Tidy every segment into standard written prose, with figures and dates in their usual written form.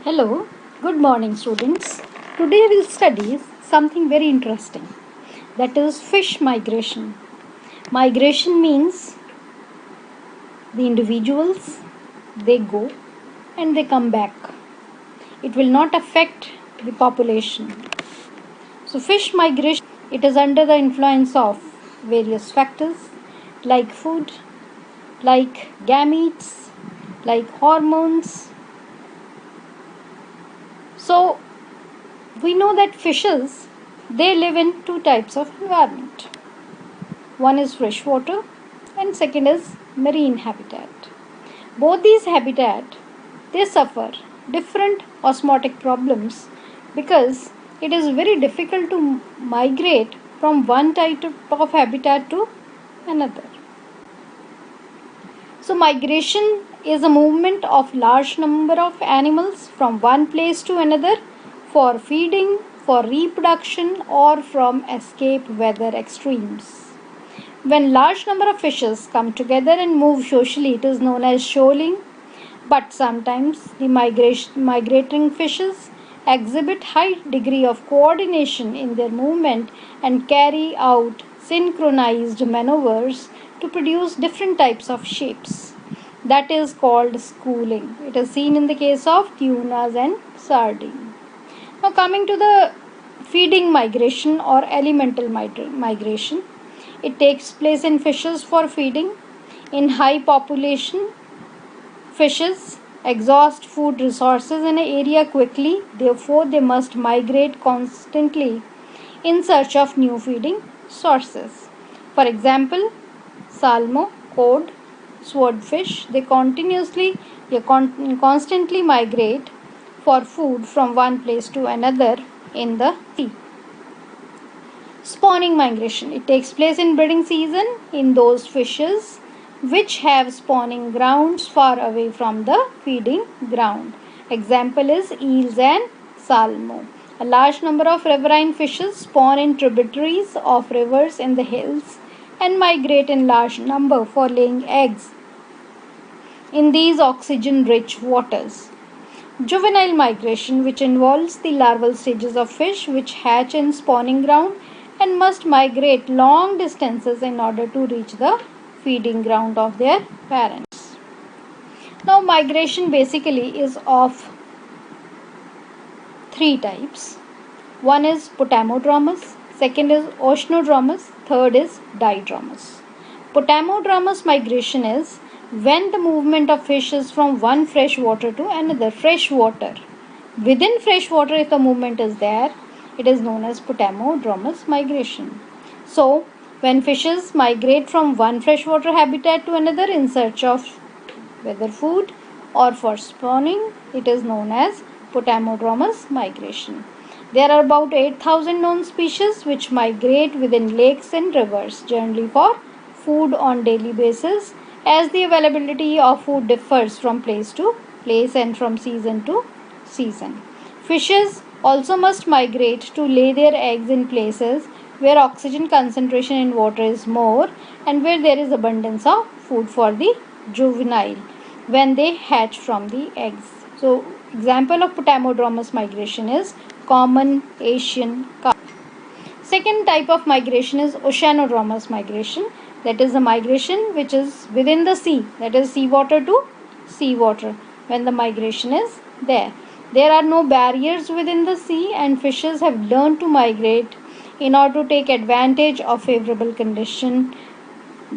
Hello, good morning, students. Today we'll study something very interesting, that is fish migration. Migration means the individuals they go and they come back. It will not affect the population. So, fish migration it is under the influence of various factors like food, like gametes, like hormones. So, we know that fishes they live in two types of environment. One is freshwater and second is marine habitat. Both these habitat they suffer different osmotic problems because it is very difficult to migrate from one type of habitat to another. So migration is a movement of large number of animals from one place to another for feeding, for reproduction or from escape weather extremes. When large number of fishes come together and move socially, it is known as shoaling. But sometimes the migrating fishes exhibit high degree of coordination in their movement and carry out synchronized maneuvers to produce different types of shapes. That is called schooling. It is seen in the case of tunas and sardine. Now coming to the feeding migration or elemental migration. It takes place in fishes for feeding. In high population, fishes exhaust food resources in an area quickly, therefore, they must migrate constantly in search of new feeding sources. For example, salmo, cod, swordfish, constantly migrate for food from one place to another in the sea. Spawning migration. It takes place in breeding season in those fishes which have spawning grounds far away from the feeding ground. Example is eels and salmo. A large number of riverine fishes spawn in tributaries of rivers in the hills and migrate in large number for laying eggs in these oxygen rich waters. Juvenile migration, which involves the larval stages of fish which hatch in spawning ground and must migrate long distances in order to reach the feeding ground of their parents. Now, migration basically is of three types. One is potamodromous, second is oceanodromous, third is didromous. Potamodromous migration is when the movement of fish is from one fresh water to another fresh water. Within fresh water, if the movement is there, it is known as potamodromous migration. So, when fishes migrate from one freshwater habitat to another in search of whether food or for spawning, it is known as potamodromous migration. There are about 8,000 known species which migrate within lakes and rivers, generally for food on daily basis, as the availability of food differs from place to place and from season to season. Fishes also must migrate to lay their eggs in places where oxygen concentration in water is more and where there is abundance of food for the juvenile when they hatch from the eggs. So, example of potamodromous migration is common Asian carp. Second type of migration is oceanodromous migration. That is the migration which is within the sea. That is seawater to seawater when the migration is there. There are no barriers within the sea and fishes have learned to migrate in order to take advantage of favorable condition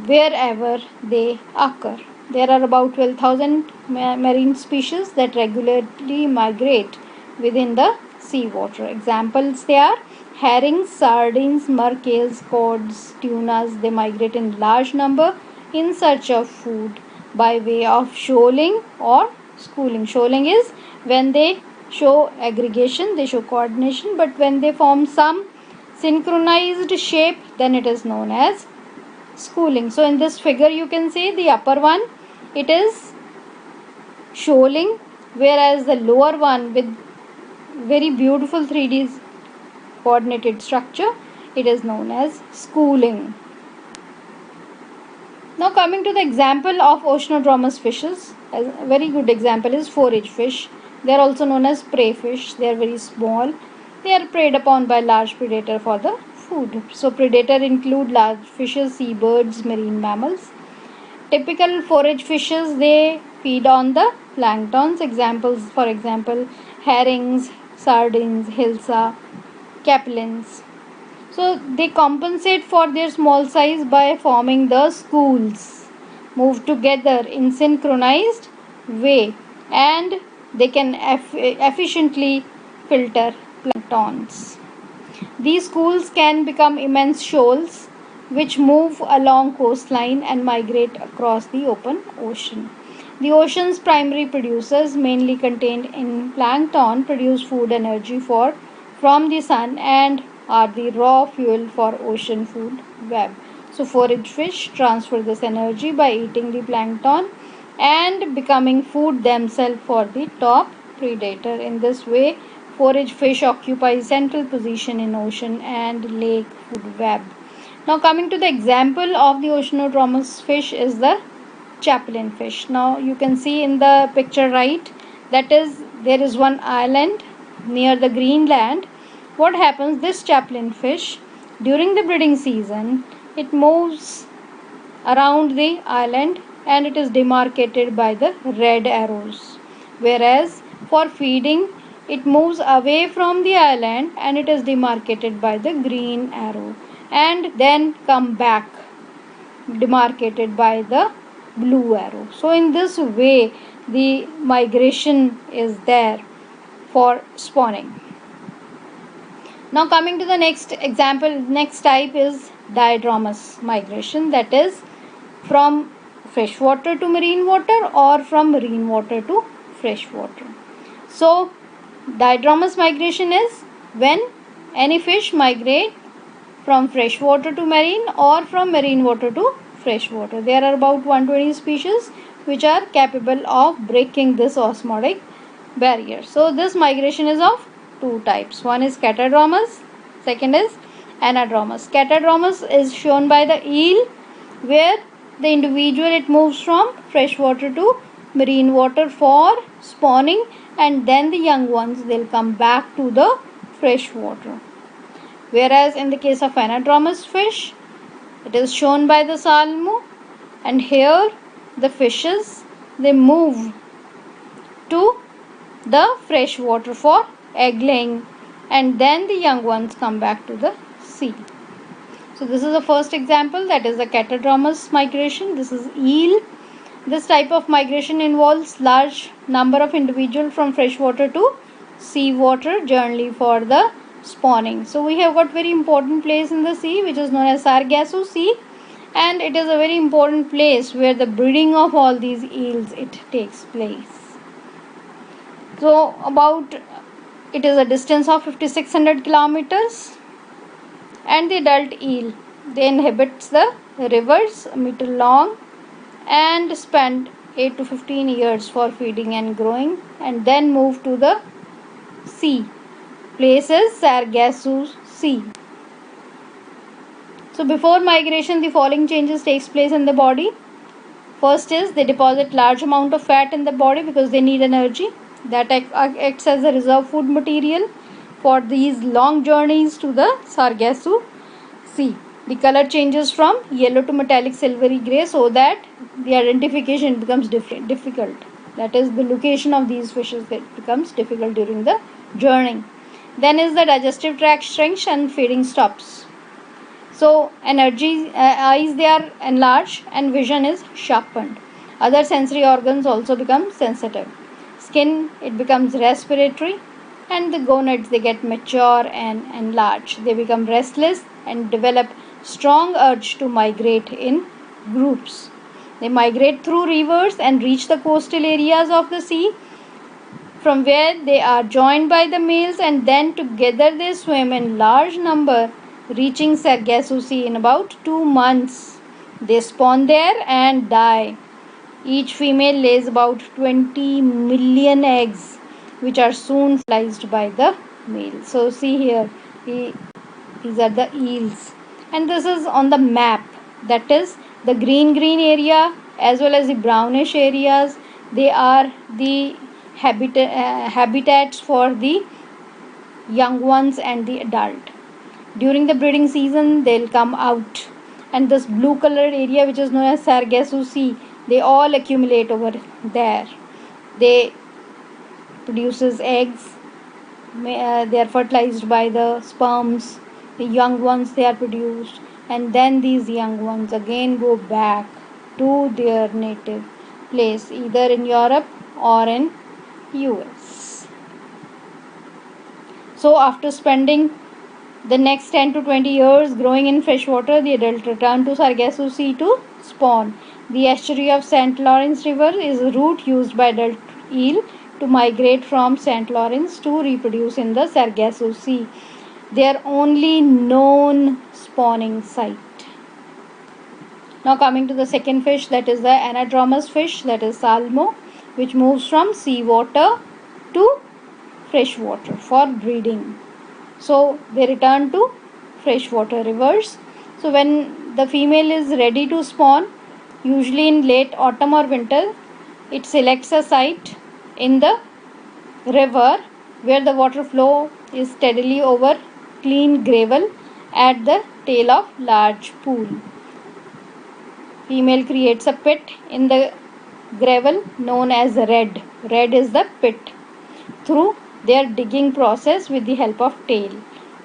wherever they occur. There are about 12,000 marine species that regularly migrate within the seawater. Examples they are herrings, sardines, mercales, cods, tunas. They migrate in large number in search of food by way of shoaling or schooling. Shoaling is when they show aggregation, they show coordination, but when they form some synchronized shape, then it is known as schooling. So in this figure you can see the upper one it is shoaling, whereas the lower one with very beautiful 3D coordinated structure it is known as schooling. Now coming to the example of oceanodromous fishes, a very good example is forage fish. They are also known as prey fish. They are very small. They are preyed upon by large predator for the food. So predator include large fishes, seabirds, marine mammals. Typical forage fishes, they feed on the planktons. Examples, for example, herrings, sardines, hilsa, capelins. So they compensate for their small size by forming the schools, move together in synchronized way, and they can efficiently filter planktons. These schools can become immense shoals which move along coastline and migrate across the open ocean. The ocean's primary producers, mainly contained in plankton, produce food energy from the sun and are the raw fuel for ocean food web. So forage fish transfer this energy by eating the plankton and becoming food themselves for the top predator. In this way, forage fish occupy central position in ocean and lake food web. Now coming to the example of the oceanodromous fish is the chapelin fish. Now you can see in the picture right, that is, there is one island near the Greenland. What happens, this chapelin fish during the breeding season, it moves around the island and it is demarcated by the red arrows, whereas for feeding it moves away from the island and it is demarcated by the green arrow, and then come back demarcated by the blue arrow. So in this way the migration is there for spawning. Now coming to the next example, next type is diadromous migration, that is from fresh water to marine water or from marine water to fresh water. So diadromous migration is when any fish migrate from fresh water to marine or from marine water to fresh water. There are about 120 species which are capable of breaking this osmotic barrier. So this migration is of two types. One is catadromous, second is anadromous. Catadromous is shown by the eel, where the individual, it moves from fresh water to marine water for spawning, and then the young ones, they'll come back to the fresh water. Whereas in the case of anadromous fish, it is shown by the salmo, and here the fishes, they move to the fresh water for egg laying, and then the young ones come back to the sea. So this is the first example, that is the catadromous migration. This is eel. This type of migration involves large number of individuals from fresh water to sea water generally for the spawning. So we have got very important place in the sea which is known as Sargasso Sea, and it is a very important place where the breeding of all these eels, it takes place. So about, it is a distance of 5600 kilometers, and the adult eel, they inhabits the rivers a meter long and spend 8 to 15 years for feeding and growing, and then move to the sea. Place is Sargasso Sea. So before migration, the following changes takes place in the body. First is they deposit large amount of fat in the body because they need energy. That acts as a reserve food material for these long journeys to the Sargasso Sea. The color changes from yellow to metallic silvery grey, so that the identification becomes difficult. That is, the location of these fishes becomes difficult during the journey. Then is the digestive tract shrinks and feeding stops. So energy, eyes, they are enlarged and vision is sharpened. Other sensory organs also become sensitive. Skin, it becomes respiratory, and the gonads, they get mature and enlarged. They become restless and develop strong urge to migrate in groups. They migrate through rivers and reach the coastal areas of the sea, from where they are joined by the males, and then together they swim in large number, reaching Sargasso Sea in about 2 months. They spawn there and die. Each female lays about 20 million eggs, which are soon fertilized by the male. So see here, these are the eels, and this is on the map. That is, the green area as well as the brownish areas, they are the habitats for the young ones and the adult. During the breeding season, they'll come out, and this blue colored area, which is known as Sargasso Sea, they all accumulate over there. They produces eggs. They are fertilized by the sperms. The young ones, they are produced, and then these young ones again go back to their native place, either in Europe or in US. So after spending the next 10 to 20 years growing in freshwater, the adult return to Sargasso Sea to spawn. The estuary of St. Lawrence River is a route used by adult eel to migrate from St. Lawrence to reproduce in the Sargasso Sea, their only known spawning site. Now coming to the second fish, that is the anadromous fish, that is salmo, which moves from seawater to freshwater for breeding. So they return to freshwater rivers. So when the female is ready to spawn, usually in late autumn or winter, it selects a site in the river where the water flow is steadily over clean gravel at the tail of large pool. Female creates a pit in the gravel known as redd. Redd is the pit. Through their digging process with the help of tail,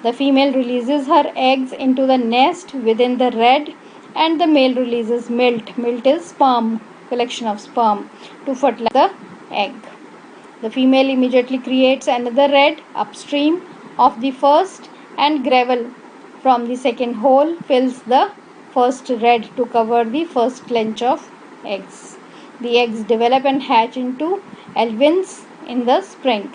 the female releases her eggs into the nest within the redd, and the male releases milt. Milt is sperm, collection of sperm, to fertilize the egg. The female immediately creates another redd upstream of the first, and gravel from the second hole fills the first redd to cover the first clench of eggs. The eggs develop and hatch into alevins in the spring.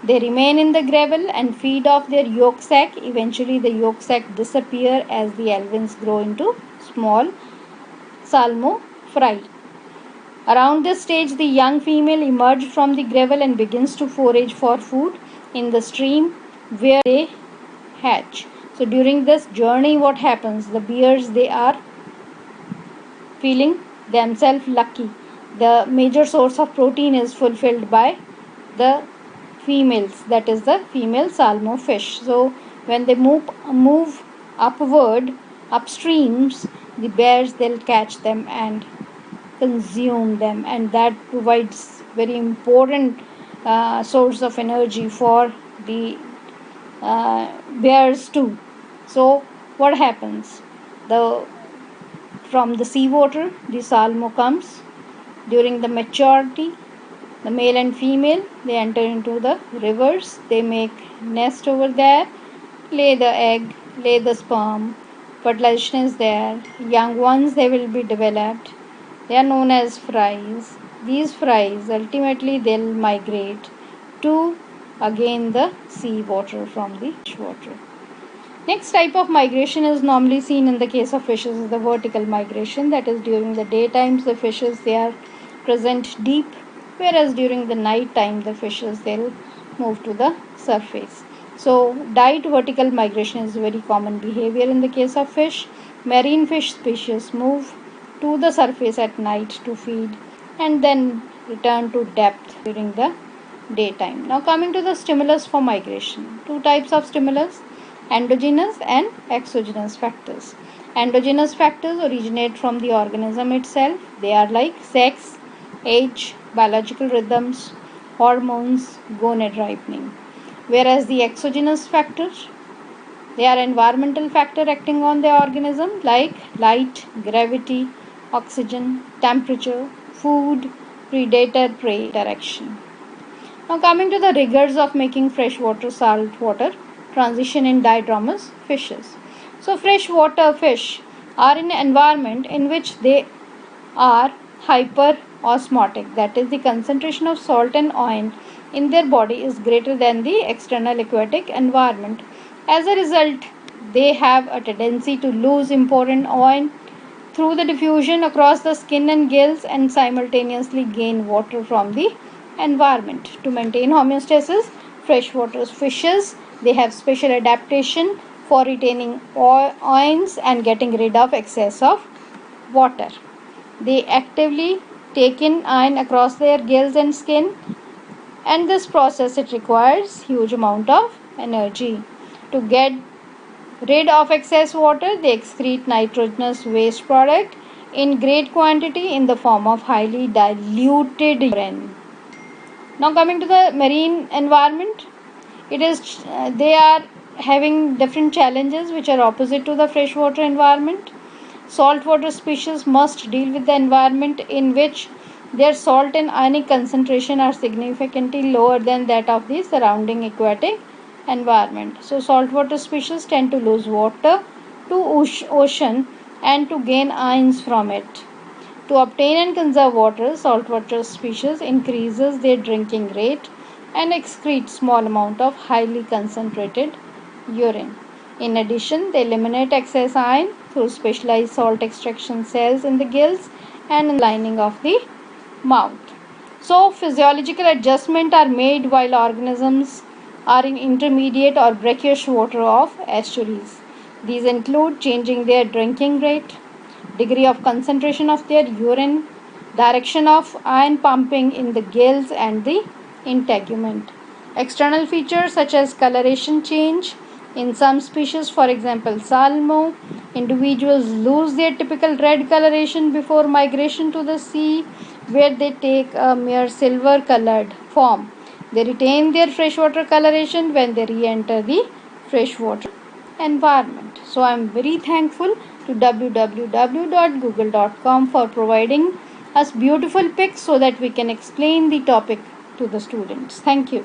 They remain in the gravel and feed off their yolk sac. Eventually, the yolk sac disappear as the alevins grow into small salmo fry. Around this stage, the young female emerges from the gravel and begins to forage for food in the stream where they hatch. So during this journey, what happens? The bears, they are feeling themselves lucky. The major source of protein is fulfilled by the females, that is the female salmo fish. So when they move upward, upstreams, the bears, they'll catch them and consume them, and that provides very important source of energy for the bears too. So what happens? From the seawater, the salmo comes. During the maturity, the male and female, they enter into the rivers. They make nest over there, lay the egg, lay the sperm. Fertilization is there. Young ones, they will be developed. They are known as fries. These fries, ultimately, they'll migrate to again the sea water from the water. Next type of migration is normally seen in the case of fishes is the vertical migration. That is, during the daytimes, the fishes, they are present deep, whereas during the night time, the fishes, they'll move to the surface. So diet vertical migration is very common behavior in the case of fish. Marine fish species move to the surface at night to feed and then return to depth during the daytime. Now coming to the stimulus for migration. Two types of stimulus: endogenous and exogenous factors. Endogenous factors originate from the organism itself. They are like sex, age, biological rhythms, hormones, gonad ripening. Whereas the exogenous factors, they are environmental factor acting on the organism like light, gravity, oxygen, temperature, food, predator-prey interaction. Now coming to the rigors of making freshwater saltwater transition in diadromous fishes. So freshwater fish are in an environment in which they are hyperosmotic, that is, the concentration of salt and iron in their body is greater than the external aquatic environment. As a result, they have a tendency to lose important iron through the diffusion across the skin and gills and simultaneously gain water from the environment. To maintain homeostasis, freshwater fishes, they have special adaptation for retaining ions and getting rid of excess of water. They actively take in iron across their gills and skin and this process it requires huge amount of energy. To get rid of excess water, they excrete nitrogenous waste product in great quantity in the form of highly diluted urine. Now coming to the marine environment, they are having different challenges which are opposite to the freshwater environment. Saltwater species must deal with the environment in which their salt and ionic concentration are significantly lower than that of the surrounding aquatic environment. So saltwater species tend to lose water to ocean and to gain ions from it. To obtain and conserve water, saltwater species increases their drinking rate and excrete small amount of highly concentrated urine. In addition, they eliminate excess ion through specialized salt extraction cells in the gills and in the lining of the mouth. So, physiological adjustments are made while organisms are in intermediate or brackish water of estuaries. These include changing their drinking rate, degree of concentration of their urine, direction of ion pumping in the gills and the integument. External features such as coloration change. In some species, for example salmo, individuals lose their typical red coloration before migration to the sea, where they take a mere silver colored form. They retain their freshwater coloration when they re-enter the freshwater environment. So I am very thankful to www.google.com for providing us beautiful pics so that we can explain the topic to the students. Thank you.